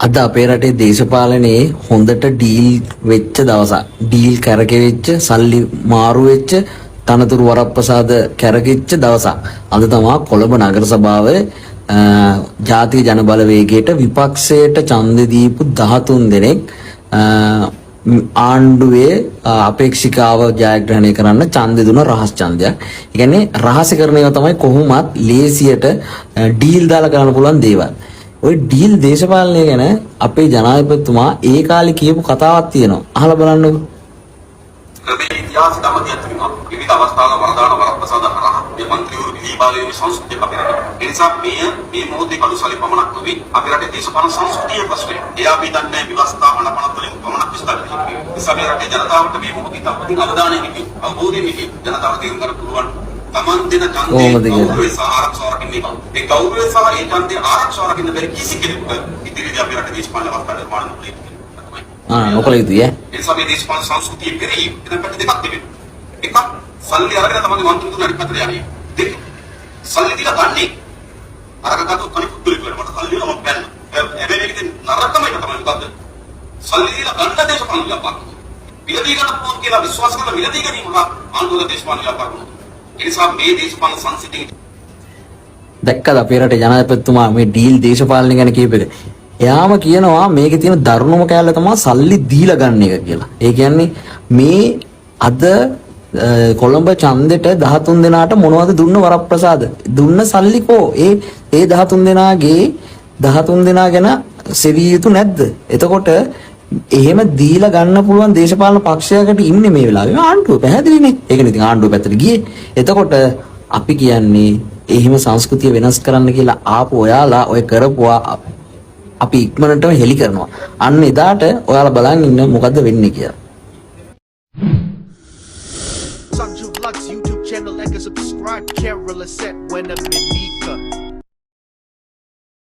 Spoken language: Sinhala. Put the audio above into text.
අද අපේ රටේ දේශපාලනයේ හොඳට ඩීල් වෙච්ච දවසක්. ඩීල් කරකෙවිච්ච සල්ලි මාරු වෙච්ච තනතුරු වරප්‍රසාද කරකෙච්ච දවසක්. අද තමයි කොළඹ නගර සභාවේ ජාතික ජනබලවේගයට විපක්ෂයට ඡන්දෙ දීපු 13 දෙනෙක් ආණ්ඩුවේ අපේක්ෂිකාව ජයග්‍රහණය කරන්න ඡන්දෙ දුන රහස් ඡන්දයක්. ඒ කියන්නේ රහසීකරණය තමයි කොහොමත් ලේසියට ඩීල් දාලා කරන්න පුළුවන් දේවල්. ඔය ඩීල් දේශපාලනය ගැන අපේ ජනාධිපතිතුමා ඒ කාලේ කියපු කතාවක් තියෙනවා. අහලා බලන්නකෝ. මේ ඉතිහාස දමදියක් තිබුණා. විවිධ අවස්ථාවල වරදාන වරප්‍රසාද කරා. මේ മന്ത്രിවරු විහිභාගයේ සංස්කෘතිය අපේ රටේ. ඒ නිසා මේ මොහොතේ කළුසලේ පමණක් නොවේ. අපේ රටේ දේශපාලන සංස්කෘතියේ ප්‍රශ්නය. එයා අපි දන්නේ විවස්ථාවන පනතුලින් පමණක් විස්තර කරනවා. ඒ නිසා මේ රටේ ජනතාවට මේ මොහොතේ තවදින අවධානය හිමි. අවබෝධය හිමි. ජනතාවට තේරුම් ගන්න පුළුවන්. තමන් දෙන ඡන්දේ ගෞරවය සහ ආරක්ෂාව රකින්න එක. ඒ ගෞරවය සහ ඒ ඡන්දේ ආරක්ෂාව රකින්න බැරි කිසි කෙනෙකුට ඉදිරියේදී අපේ රටේ දේශපාලන අවස්ථාවේ පාලනය කරන්න නොකළ යුතුයි. ඒ නිසා මේ දේශපාලන සංස්කෘතිය පෙරී එතන පැති දෙකක් තිබෙනවා. එකක් සල්ලි අරගෙන තමයි මන්ත්‍රීතුමා අනිත් පැත්තට යන්නේ. දෙක සල්ලි දීලා ගන්නේ. අරකට කණි පුදුලි කියලා මට සල්ලි වල මම බැන්න. හැබැයි මේකෙන් නරකම එක තමයි මොකද්ද? සල්ලි දීලා ගන්න දේශපාලන ව්‍යාපාර. විලදී ගන්න පුළුවන් කියලා විශ්වාස කරලා විලදී ගැනීම ආණ්ඩුවක දේශපාලන ව්‍යාපාර කරනවා. ඒ නිසා මේ දේශපාලන සංසිද්ධිය දැක්කද අපේ රටේ ජනාධිපතිතුමා මේ ඩීල් දේශපාලනය ගැන කියපේක. එයාම කියනවා මේකේ තියෙන දරුණුම කැලල තමයි සල්ලි දීලා ගන්න එක කියලා. ඒ කියන්නේ මේ අද කොළඹ ඡන්දෙට 13 දෙනාට මොනවද දුන්න වරප්‍රසාද? දුන්න සල්ලි කෝ? ඒ 13 දෙනාගේ 13 දෙනා ගැන සෙවිය යුතු නැද්ද? එතකොට එහෙම දීලා ගන්න පුළුවන් දේශපාලන පක්ෂයකට ඉන්නේ මේ වෙලාවේ ආණ්ඩුව පැහැදිලිනේ. ඒකනේ ඉතින් ආණ්ඩුව පැත්තට ගියේ. එතකොට අපි කියන්නේ එහෙම සංස්කෘතිය වෙනස් කරන්න කියලා ආපු ඔයාලා ඔය කරපුවා අපි ඉක්මනටම හෙලි කරනවා. අන්න එදාට ඔයාලා බලන් ඉන්න මොකද්ද වෙන්නේ කියලා. Sanju Lux YouTube channel like and subscribe, Carol set when I'm in Nika.